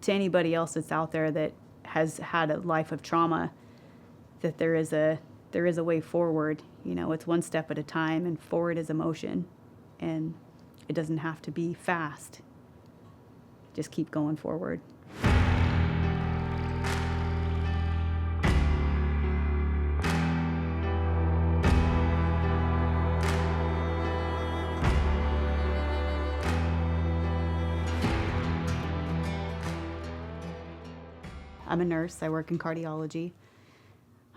to anybody else that's out there that has had a life of trauma, that there is a way forward. It's one step at a time, and forward is emotion, and it doesn't have to be fast. Just keep going forward. I'm a nurse. I work in cardiology.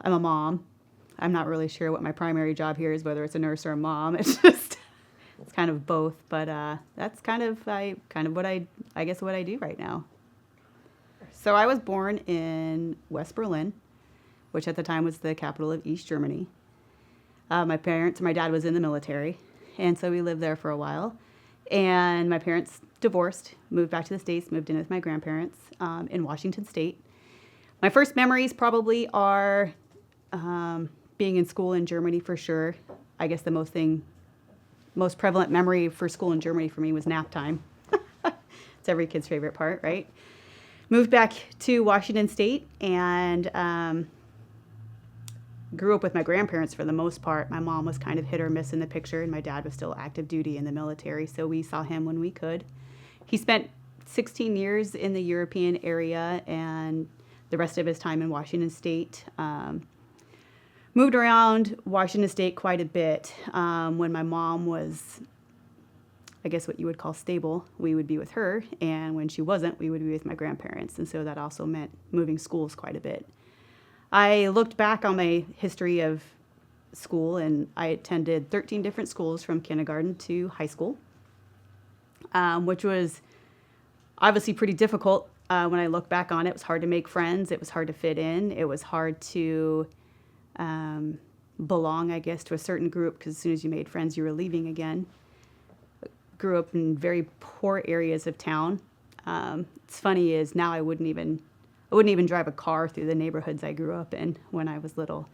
I'm a mom. I'm not really sure what my primary job here is, whether it's a nurse or a mom. It's kind of both. But that's kind of what I guess what I do right now. So I was born in West Berlin, which at the time was the capital of East Germany. My dad was in the military, and so we lived there for a while. And my parents divorced, moved back to the States, moved in with my grandparents in Washington State. My first memories probably are being in school in Germany for sure. I guess the most prevalent memory for school in Germany for me was nap time. It's every kid's favorite part, right? Moved back to Washington State and grew up with my grandparents for the most part. My mom was kind of hit or miss in the picture, and my dad was still active duty in the military, so we saw him when we could. He spent 16 years in the European area and the rest of his time in Washington State. Moved around Washington State quite a bit. When my mom was, I guess what you would call stable, we would be with her. And when she wasn't, we would be with my grandparents. And so that also meant moving schools quite a bit. I looked back on my history of school, and I attended 13 different schools from kindergarten to high school, which was obviously pretty difficult. When I look back on it, it was hard to make friends. It was hard to fit in. It was hard to belong, I guess, to a certain group, because as soon as you made friends, you were leaving again. Grew up in very poor areas of town. It's funny is now I wouldn't even drive a car through the neighborhoods I grew up in when I was little.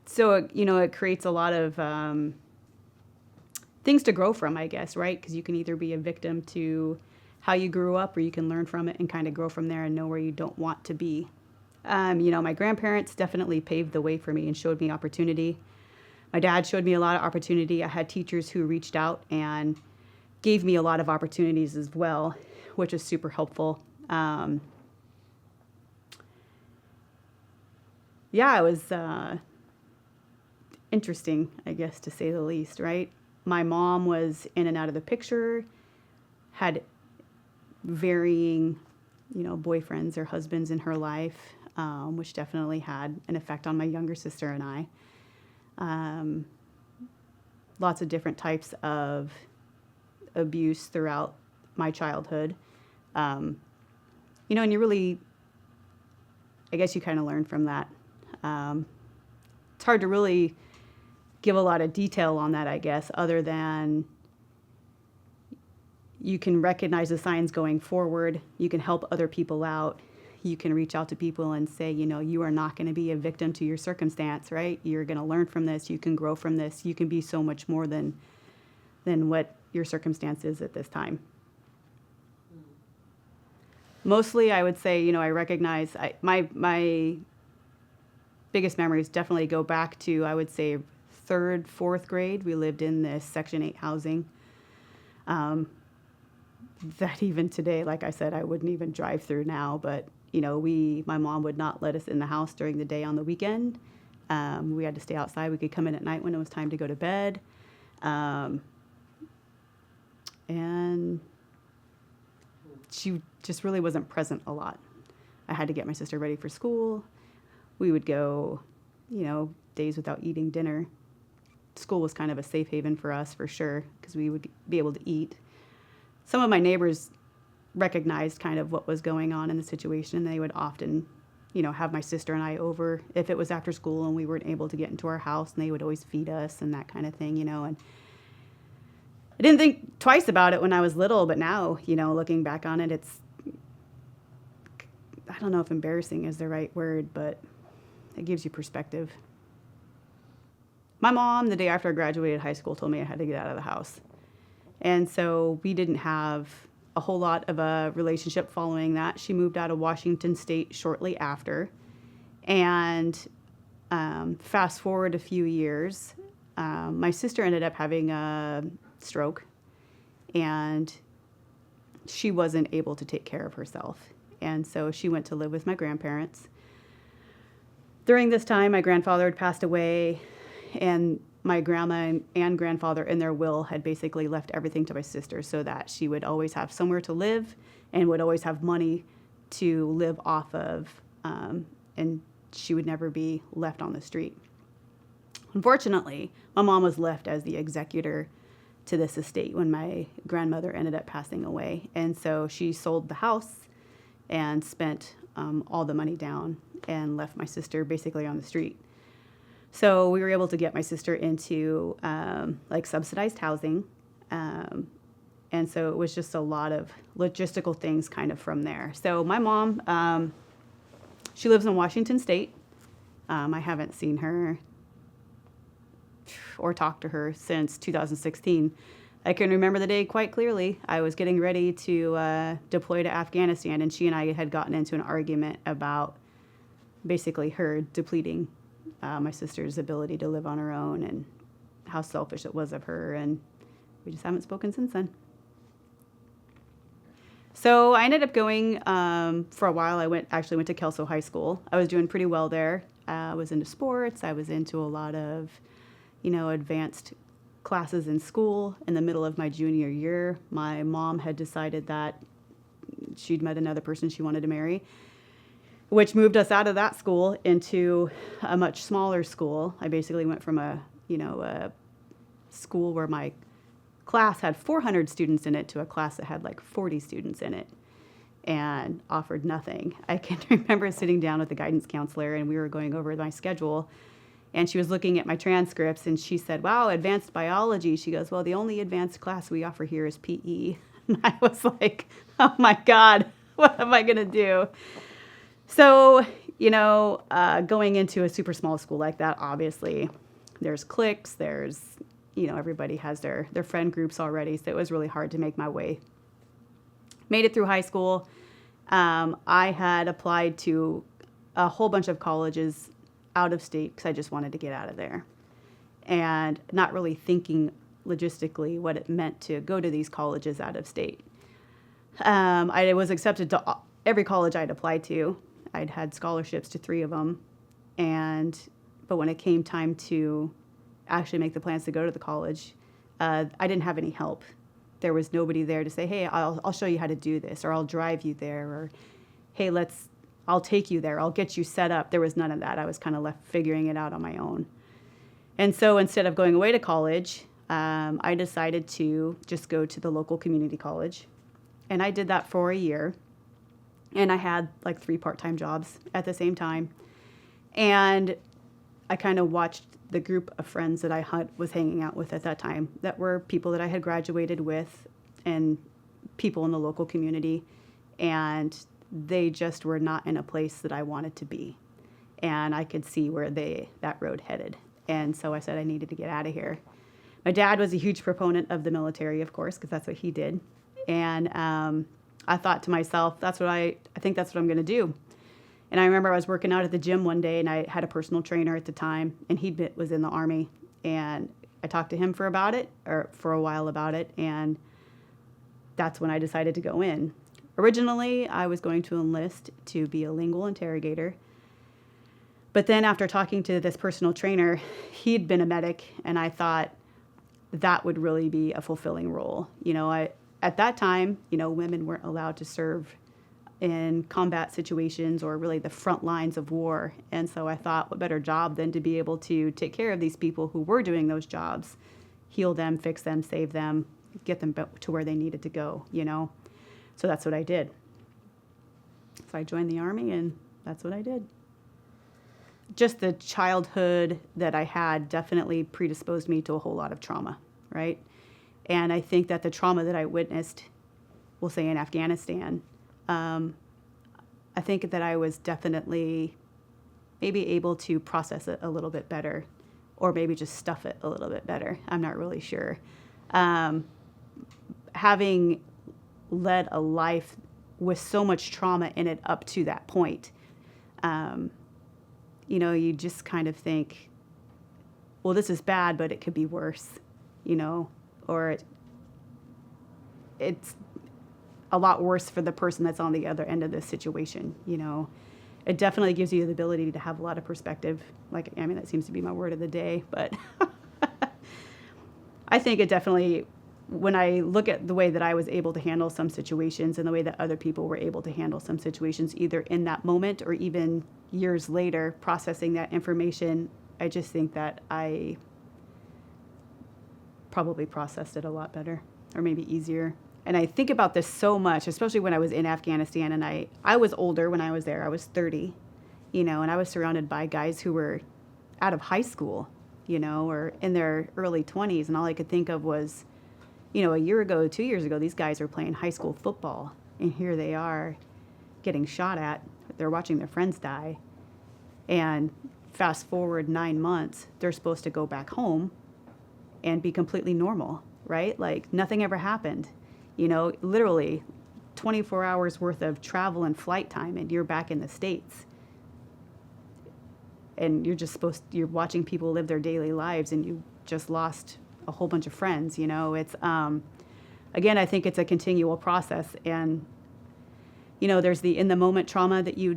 So it creates a lot of things to grow from, I guess, right? Because you can either be a victim to how you grew up, or you can learn from it and kind of grow from there and know where you don't want to be. My grandparents definitely paved the way for me and showed me opportunity. My dad showed me a lot of opportunity. I had teachers who reached out and gave me a lot of opportunities as well, which is super helpful. It was interesting, I guess, to say the least, right? My mom was in and out of the picture, had varying, boyfriends or husbands in her life, which definitely had an effect on my younger sister and I. Lots of different types of abuse throughout my childhood. And you really, I guess you kind of learn from that. It's hard to really give a lot of detail on that, I guess, other than you can recognize the signs going forward. You can help other people out. You can reach out to people and say, you are not going to be a victim to your circumstance, right? You're going to learn from this. You can grow from this. You can be so much more than what your circumstance is at this time. Mostly, I would say, I recognize my biggest memories definitely go back to, I would say, 3rd, 4th grade. We lived in this Section 8 housing. That even today, like I said, I wouldn't even drive through now. But, my mom would not let us in the house during the day on the weekend. We had to stay outside. We could come in at night when it was time to go to bed. And she just really wasn't present a lot. I had to get my sister ready for school. We would go, days without eating dinner. School was kind of a safe haven for us, for sure, because we would be able to eat. Some of my neighbors recognized kind of what was going on in the situation. They would often, have my sister and I over if it was after school and we weren't able to get into our house, and they would always feed us and that kind of thing, and I didn't think twice about it when I was little, but now, looking back on it, it's, I don't know if embarrassing is the right word, but it gives you perspective. My mom, the day after I graduated high school, told me I had to get out of the house. And so we didn't have a whole lot of a relationship following that. She moved out of Washington State shortly after. And fast forward a few years, my sister ended up having a stroke, and she wasn't able to take care of herself. And so she went to live with my grandparents. During this time, my grandfather had passed away, and my grandma and grandfather in their will had basically left everything to my sister so that she would always have somewhere to live and would always have money to live off of, and she would never be left on the street. Unfortunately, my mom was left as the executor to this estate when my grandmother ended up passing away. And so she sold the house and spent all the money down and left my sister basically on the street. So we were able to get my sister into like subsidized housing. And so it was just a lot of logistical things kind of from there. So my mom, she lives in Washington State. I haven't seen her or talked to her since 2016. I can remember the day quite clearly. I was getting ready to deploy to Afghanistan, and she and I had gotten into an argument about basically her depleting my sister's ability to live on her own and how selfish it was of her, and we just haven't spoken since then. So I ended up going for a while. I went to Kelso High School. I was doing pretty well there. I was into sports. I was into a lot of, advanced classes in school. In the middle of my junior year, my mom had decided that she'd met another person she wanted to marry, which moved us out of that school into a much smaller school. I basically went from a school where my class had 400 students in it to a class that had like 40 students in it and offered nothing. I can remember sitting down with the guidance counselor, and we were going over my schedule, and she was looking at my transcripts, and she said, "Wow, advanced biology." She goes, "Well, the only advanced class we offer here is PE." And I was like, oh my God, what am I going to do? So, going into a super small school like that, obviously there's cliques, there's, everybody has their friend groups already. So it was really hard to make my way. Made it through high school. I had applied to a whole bunch of colleges out of state because I just wanted to get out of there, and not really thinking logistically what it meant to go to these colleges out of state. I was accepted to every college I'd applied to. I'd had scholarships to 3 of them, but when it came time to actually make the plans to go to the college, I didn't have any help. There was nobody there to say, "Hey, I'll show you how to do this," or "I'll drive you there," or "Hey, I'll take you there, I'll get you set up." There was none of that. I was kind of left figuring it out on my own. And so instead of going away to college, I decided to just go to the local community college. And I did that for a year. And I had like 3 part-time jobs at the same time. And I kind of watched the group of friends that I was hanging out with at that time that were people that I had graduated with and people in the local community. And they just were not in a place that I wanted to be. And I could see where that road headed. And so I said I needed to get out of here. My dad was a huge proponent of the military, of course, because that's what he did. And I thought to myself, I think that's what I'm going to do. And I remember I was working out at the gym one day, and I had a personal trainer at the time, and he was in the Army. And I talked to him for a while about it, and that's when I decided to go in. Originally, I was going to enlist to be a lingual interrogator. But then after talking to this personal trainer, he'd been a medic, and I thought that would really be a fulfilling role. At that time, women weren't allowed to serve in combat situations or really the front lines of war. And so I thought, what better job than to be able to take care of these people who were doing those jobs, heal them, fix them, save them, get them to where they needed to go, So that's what I did. So I joined the Army, and that's what I did. Just the childhood that I had definitely predisposed me to a whole lot of trauma, right? And I think that the trauma that I witnessed, we'll say in Afghanistan, I think that I was definitely maybe able to process it a little bit better, or maybe just stuff it a little bit better. I'm not really sure. Having led a life with so much trauma in it up to that point. You just kind of think, well, this is bad, but it could be worse, or it's a lot worse for the person that's on the other end of this situation. It definitely gives you the ability to have a lot of perspective. That seems to be my word of the day, but I think it definitely, when I look at the way that I was able to handle some situations and the way that other people were able to handle some situations, either in that moment or even years later, processing that information, I just think that I probably processed it a lot better, or maybe easier. And I think about this so much, especially when I was in Afghanistan, and I was older when I was there. I was 30, and I was surrounded by guys who were out of high school, or in their early 20s. And all I could think of was, a year ago, 2 years ago, these guys are playing high school football. And here they are getting shot at. They're watching their friends die. And fast forward 9 months, they're supposed to go back home and be completely normal, right? Like nothing ever happened. Literally 24 hours worth of travel and flight time, and you're back in the States. And you're watching people live their daily lives, and you just lost a whole bunch of friends. It's, again, I think it's a continual process. And, there's the in the moment trauma that you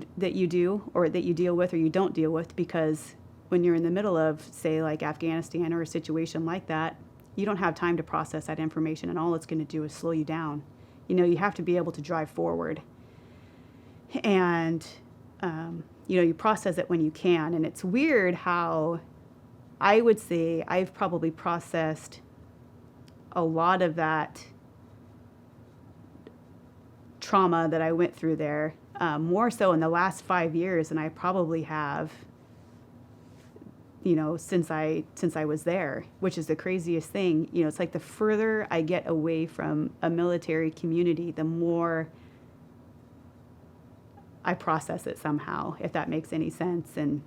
do, or that you deal with, or you don't deal with, because when you're in the middle of, say, like Afghanistan or a situation like that, you don't have time to process that information, and all it's going to do is slow you down. You have to be able to drive forward. And, you process it when you can. And it's weird how I would say I've probably processed a lot of that trauma that I went through there, more so in the last 5 years than I probably have since I was there, which is the craziest thing. It's like the further I get away from a military community, the more I process it somehow, if that makes any sense. And,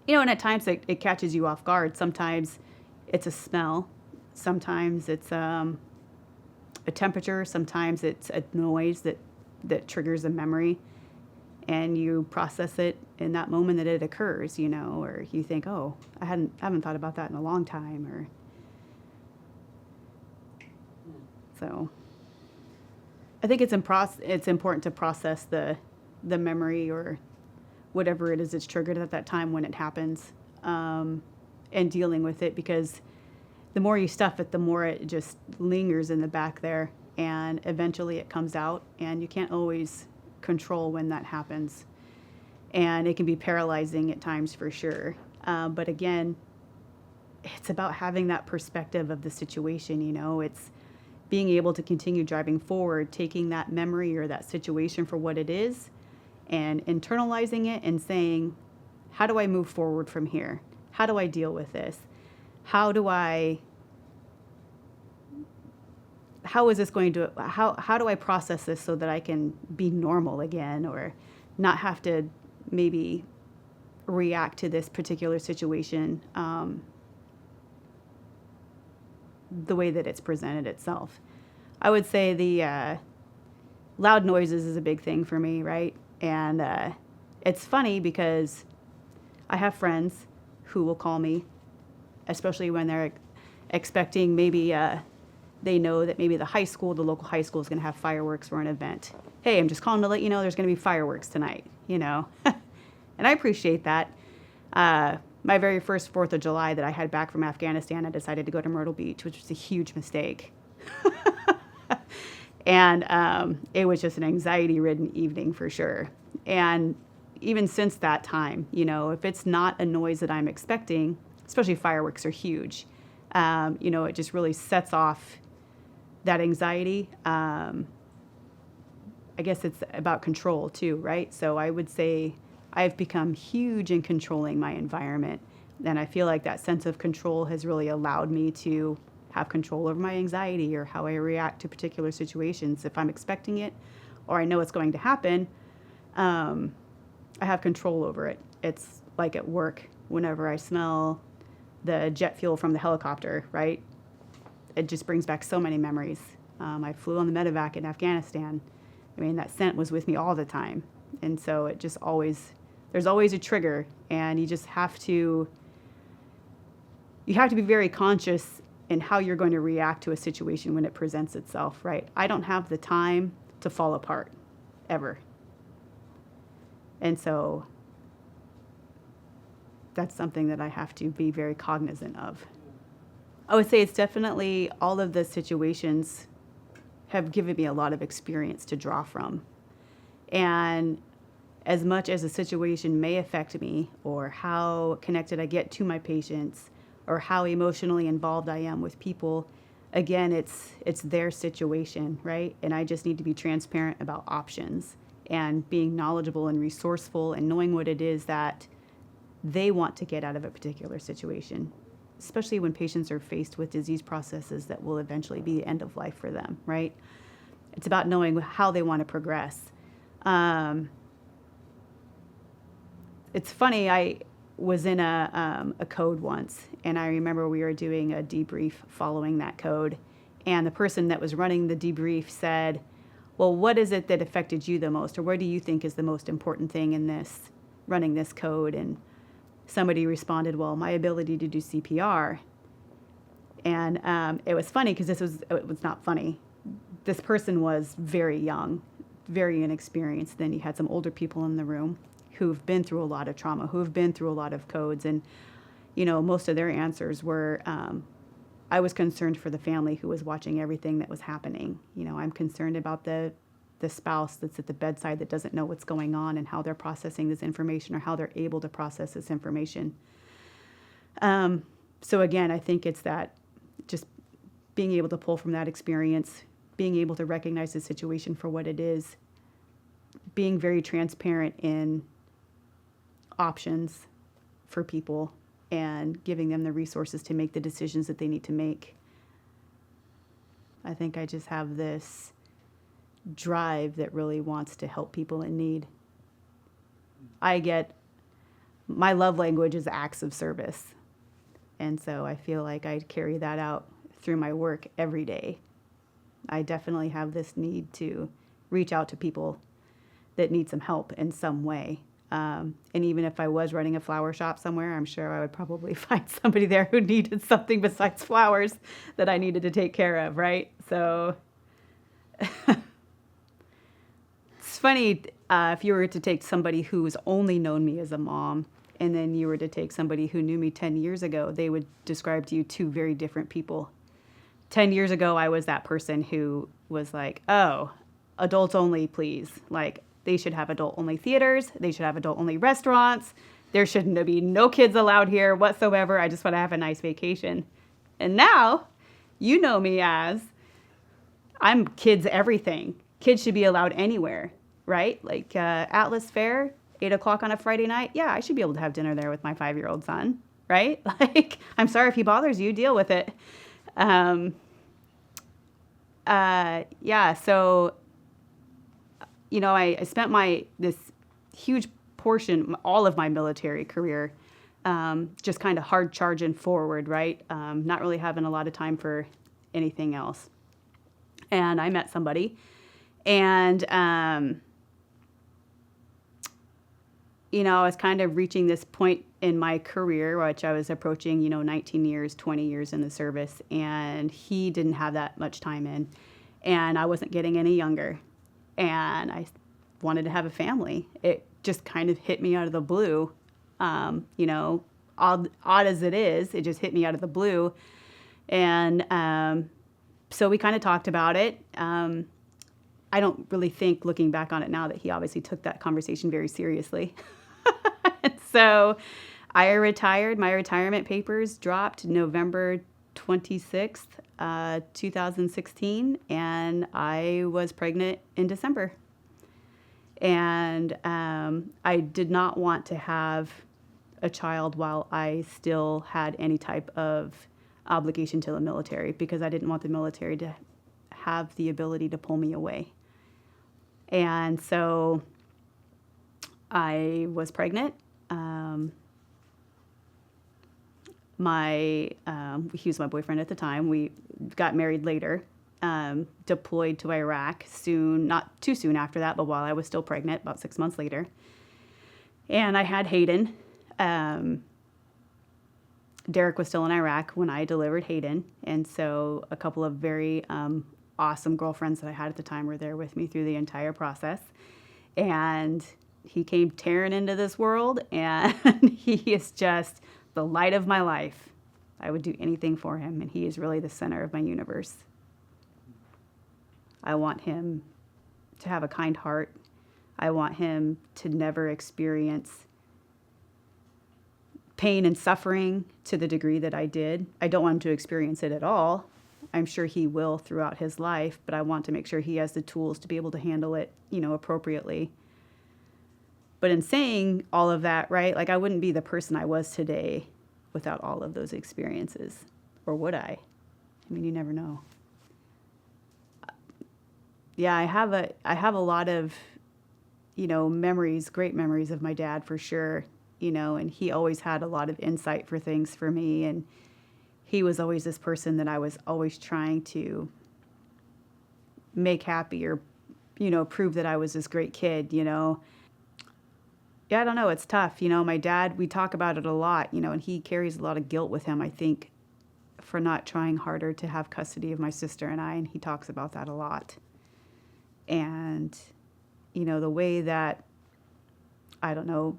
and at times it catches you off guard. Sometimes it's a smell. Sometimes it's a temperature. Sometimes it's a noise that triggers a memory. And you process it in that moment that it occurs, or you think, oh, I haven't thought about that in a long time, or so. I think it's important to process the memory or whatever it is that's triggered at that time when it happens, and dealing with it, because the more you stuff it, the more it just lingers in the back there, and eventually it comes out, and you can't always control when that happens, and it can be paralyzing at times for sure. But again, it's about having that perspective of the situation. It's being able to continue driving forward, taking that memory or that situation for what it is, and internalizing it and saying, how do I move forward from here? How do I deal with this? How do I process this so that I can be normal again, or not have to maybe react to this particular situation the way that it's presented itself? I would say the loud noises is a big thing for me, right? And it's funny because I have friends who will call me, especially when they're expecting maybe they know that maybe the local high school is going to have fireworks for an event. Hey, I'm just calling to let you know there's going to be fireworks tonight, And I appreciate that. My very first 4th of July that I had back from Afghanistan, I decided to go to Myrtle Beach, which was a huge mistake. And it was just an anxiety-ridden evening for sure. And even since that time, if it's not a noise that I'm expecting, especially fireworks are huge, it just really sets off that anxiety. I guess it's about control too, right? So I would say I've become huge in controlling my environment. And I feel like that sense of control has really allowed me to have control over my anxiety or how I react to particular situations. If I'm expecting it or I know it's going to happen, I have control over it. It's like at work, whenever I smell the jet fuel from the helicopter, right? It just brings back so many memories. I flew on the medevac in Afghanistan. I mean, that scent was with me all the time. And so it just always, there's always a trigger, and you just have to, you have to be very conscious in how you're going to react to a situation when it presents itself, right? I don't have the time to fall apart, ever. And so that's something that I have to be very cognizant of. I would say it's definitely, all of the situations have given me a lot of experience to draw from. And as much as a situation may affect me, or how connected I get to my patients, or how emotionally involved I am with people, again, it's their situation, right? And I just need to be transparent about options, and being knowledgeable and resourceful, and knowing what it is that they want to get out of a particular situation, especially when patients are faced with disease processes that will eventually be the end of life for them, right? It's about knowing how they want to progress. It's funny, I was in a code once, and I remember we were doing a debrief following that code, and the person that was running the debrief said, well, what is it that affected you the most, or what do you think is the most important thing in this, running this code? And somebody responded, well, my ability to do CPR. And it was funny because it was not funny. This person was very young, very inexperienced. Then you had some older people in the room who've been through a lot of trauma, who've been through a lot of codes. And, you know, most of their answers were, I was concerned for the family who was watching everything that was happening. You know, I'm concerned about the spouse that's at the bedside that doesn't know what's going on and how they're processing this information, or how they're able to process this information. So again, I think it's that just being able to pull from that experience, being able to recognize the situation for what it is, being very transparent in options for people, and giving them the resources to make the decisions that they need to make. I think I just have this drive that really wants to help people in need. My love language is acts of service. And so I feel like I carry that out through my work every day. I definitely have this need to reach out to people that need some help in some way. And even if I was running a flower shop somewhere, I'm sure I would probably find somebody there who needed something besides flowers that I needed to take care of, right? So it's funny, if you were to take somebody who's only known me as a mom, and then you were to take somebody who knew me 10 years ago, they would describe to you two very different people. 10 years ago, I was that person who was like, oh, adults only, please. Like, they should have adult-only theaters. They should have adult-only restaurants. There shouldn't be no kids allowed here whatsoever. I just want to have a nice vacation. And now, you know me as, I'm kids everything. Kids should be allowed anywhere, right? Like Atlas Fair, 8 o'clock on a Friday night. Yeah, I should be able to have dinner there with my 5-year-old son, right? Like, I'm sorry if he bothers you, deal with it. Yeah, so, you know, I spent this huge portion, all of my military career, just kind of hard charging forward, right? Not really having a lot of time for anything else. And I met somebody, and, you know, I was kind of reaching this point in my career, which I was approaching, 19 years, 20 years in the service, and he didn't have that much time in, and I wasn't getting any younger, and I wanted to have a family. It just kind of hit me out of the blue, odd as it is, it just hit me out of the blue, and so we kind of talked about it. I don't really think, looking back on it now, that he obviously took that conversation very seriously. So I retired. My retirement papers dropped November 26th, 2016, and I was pregnant in December. And I did not want to have a child while I still had any type of obligation to the military, because I didn't want the military to have the ability to pull me away. And so I was pregnant. He was my boyfriend at the time. We got married later. deployed to Iraq soon, not too soon after that, but while I was still pregnant, about 6 months later. And I had Hayden. Derek was still in Iraq when I delivered Hayden. And so a couple of very awesome girlfriends that I had at the time were there with me through the entire process. And he came tearing into this world, and he is just the light of my life. I would do anything for him, and he is really the center of my universe. I want him to have a kind heart. I want him to never experience pain and suffering to the degree that I did. I don't want him to experience it at all. I'm sure he will throughout his life, but I want to make sure he has the tools to be able to handle it, appropriately. But in saying all of that, right, like I wouldn't be the person I was today without all of those experiences. Or would I? I mean, you never know. Yeah, I have a lot of, memories, great memories of my dad for sure, and he always had a lot of insight for things for me. And he was always this person that I was always trying to make happy or, prove that I was this great kid, Yeah, I don't know. It's tough. My dad, we talk about it a lot, and he carries a lot of guilt with him, I think, for not trying harder to have custody of my sister and I, and he talks about that a lot. And, the way that, I don't know,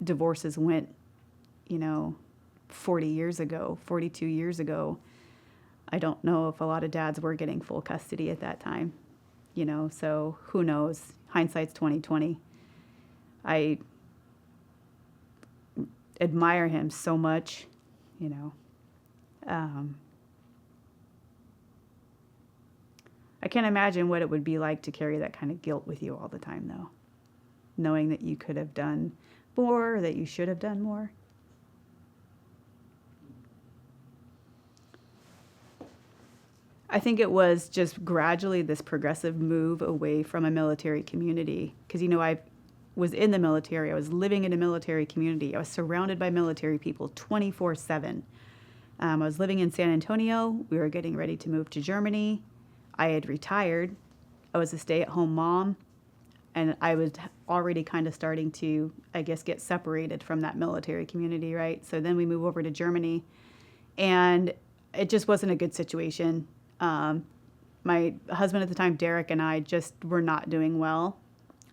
divorces went, 40 years ago, 42 years ago, I don't know if a lot of dads were getting full custody at that time, so who knows? Hindsight's 20/20. I admire him so much, I can't imagine what it would be like to carry that kind of guilt with you all the time, though, knowing that you could have done more, or that you should have done more. I think it was just gradually this progressive move away from a military community, because, I was in the military. I was living in a military community. I was surrounded by military people 24/7. I was living in San Antonio. We were getting ready to move to Germany. I had retired. I was a stay-at-home mom, and I was already kind of starting to, I guess, get separated from that military community, right? So then we move over to Germany, and it just wasn't a good situation. My husband at the time, Derek, and I just were not doing well.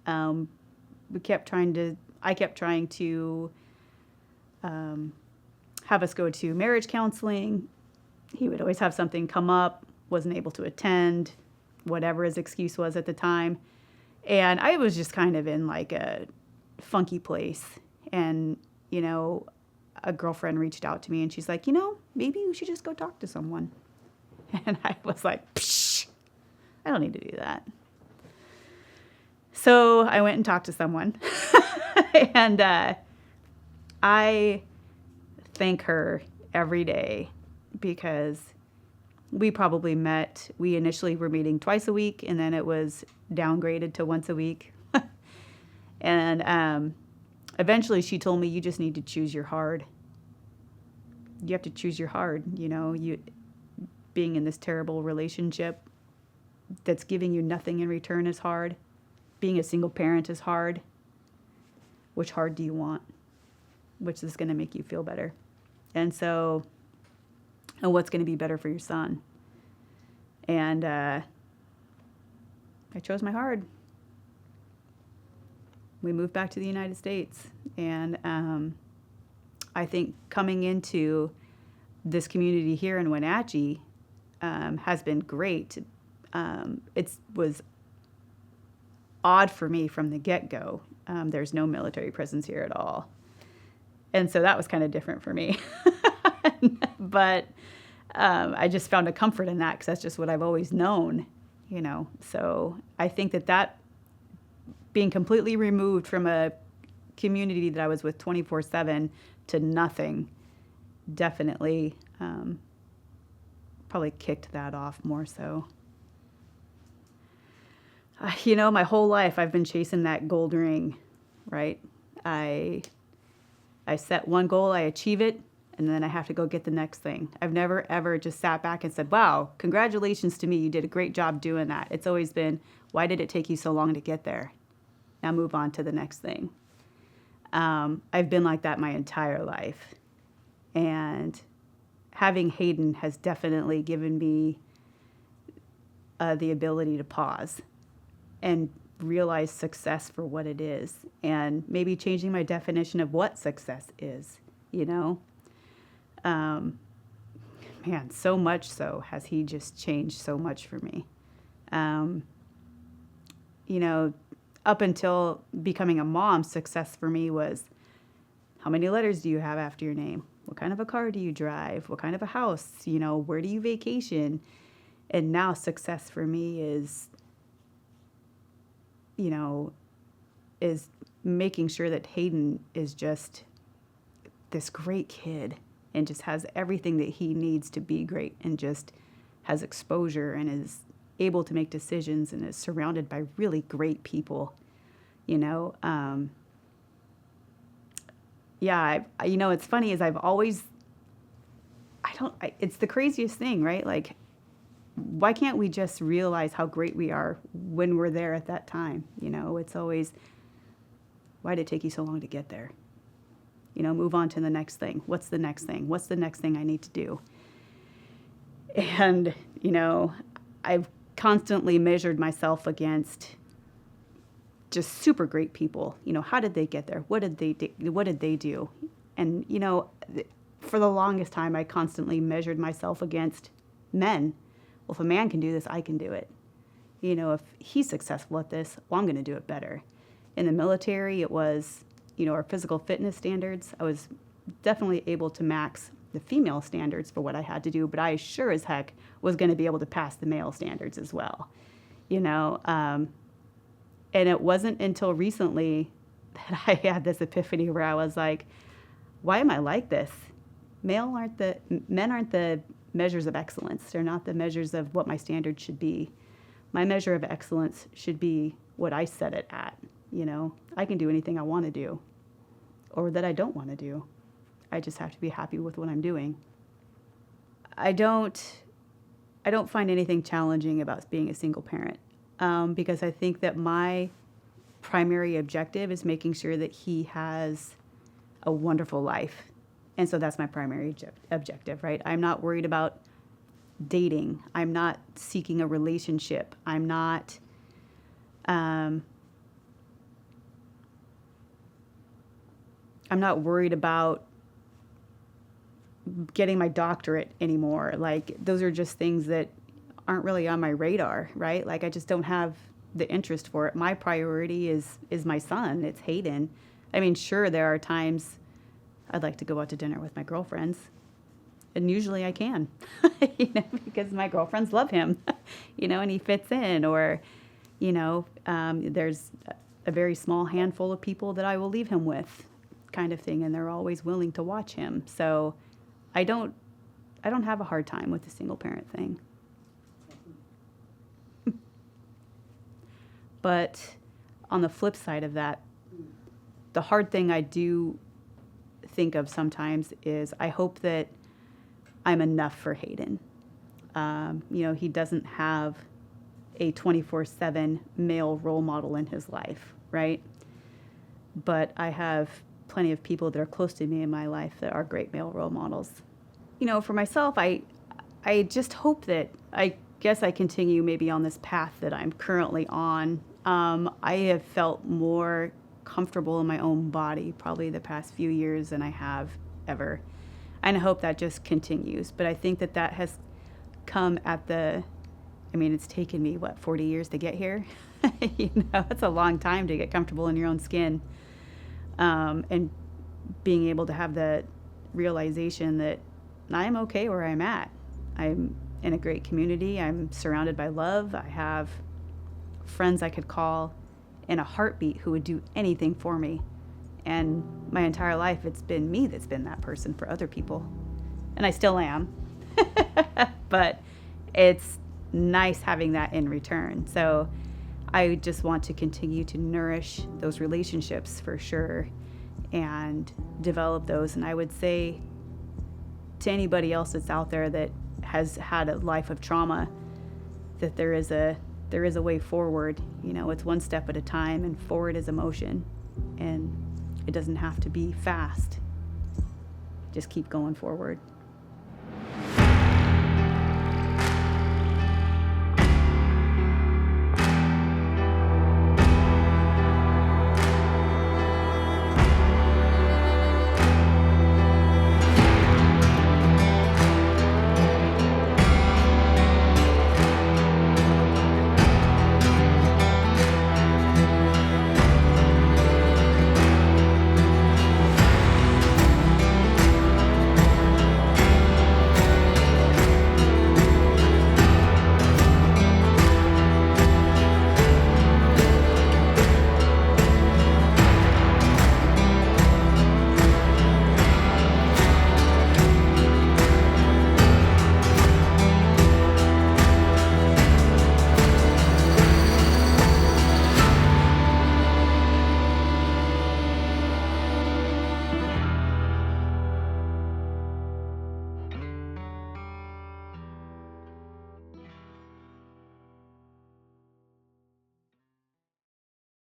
I kept trying to have us go to marriage counseling. He would always have something come up, wasn't able to attend, whatever his excuse was at the time. And I was just kind of in like a funky place. And, a girlfriend reached out to me and she's like, maybe you should just go talk to someone. And I was like, psh, I don't need to do that. So I went and talked to someone. And I thank her every day, because we initially were meeting twice a week, and then it was downgraded to once a week. And eventually she told me, you just need to choose your hard. You have to choose your hard, you being in this terrible relationship that's giving you nothing in return is hard. Being a single parent is hard. Which hard do you want? Which is going to make you feel better? And what's going to be better for your son? And I chose my hard. We moved back to the United States. And I think coming into this community here in Wenatchee has been great. It was odd for me from the get-go. There's no military presence here at all. And so that was kind of different for me. But I just found a comfort in that, because that's just what I've always known, So I think that being completely removed from a community that I was with 24/7 to nothing definitely probably kicked that off more so. My whole life I've been chasing that gold ring, right? I set one goal, I achieve it, and then I have to go get the next thing. I've never, ever just sat back and said, wow, congratulations to me. You did a great job doing that. It's always been, why did it take you so long to get there? Now move on to the next thing. I've been like that my entire life. And having Hayden has definitely given me the ability to pause and realize success for what it is, and maybe changing my definition of what success is, you know? Man, so much so has he just changed so much for me. You know, up until becoming a mom, success for me was, how many letters do you have after your name? What kind of a car do you drive? What kind of a house? You know, where do you vacation? And now success for me is, you know, is making sure that Hayden is just this great kid and just has everything that he needs to be great, and just has exposure and is able to make decisions and is surrounded by really great people, you know. Yeah, you know, it's funny is I've always, it's the craziest thing, right? Like, why can't we just realize how great we are when we're there at that time? You know, it's always, why did it take you so long to get there? You know, move on to the next thing. What's the next thing? What's the next thing I need to do? And, you know, I've constantly measured myself against just super great people. You know, how did they get there? What did they do? And, you know, for the longest time, I constantly measured myself against men. Well, if a man can do this, I can do it. You know, if he's successful at this, well, I'm going to do it better. In the military, it was, you know, our physical fitness standards. I was definitely able to max the female standards for what I had to do, but I sure as heck was going to be able to pass the male standards as well. You know, and it wasn't until recently that I had this epiphany where I was like, why am I like this? Men aren't the measures of excellence. They're not the measures of what my standards should be. My measure of excellence should be what I set it at. You know, I can do anything I want to do, or that I don't want to do. I just have to be happy with what I'm doing. I don't find anything challenging about being a single parent, because I think that my primary objective is making sure that he has a wonderful life. And so that's my primary objective, right? I'm not worried about dating. I'm not seeking a relationship. I'm not, I'm not worried about getting my doctorate anymore. Like, those are just things that aren't really on my radar, right? Like, I just don't have the interest for it. My priority is my son. It's Hayden. I mean, sure, there are times I'd like to go out to dinner with my girlfriends, and usually I can, you know, because my girlfriends love him, you know, and he fits in. Or, you know, there's a very small handful of people that I will leave him with, kind of thing, and they're always willing to watch him. So I don't have a hard time with the single parent thing. But on the flip side of that, the hard thing I do think of sometimes is I hope that I'm enough for Hayden. You know, he doesn't have a 24/7 male role model in his life, right? But I have plenty of people that are close to me in my life that are great male role models. You know, for myself, I just hope that, I guess I continue maybe on this path that I'm currently on. I have felt more comfortable in my own body probably the past few years than I have ever. And I hope that just continues. But I think that has come at it's taken me, 40 years to get here? You know, it's a long time to get comfortable in your own skin. And being able to have the realization that I'm okay where I'm at. I'm in a great community. I'm surrounded by love. I have friends I could call in a heartbeat who would do anything for me. And my entire life, it's been me that's been that person for other people. And I still am. But it's nice having that in return. So I just want to continue to nourish those relationships for sure and develop those. And I would say to anybody else that's out there that has had a life of trauma, that there is a way forward. You know, it's one step at a time, and forward is emotion, and it doesn't have to be fast. Just keep going forward.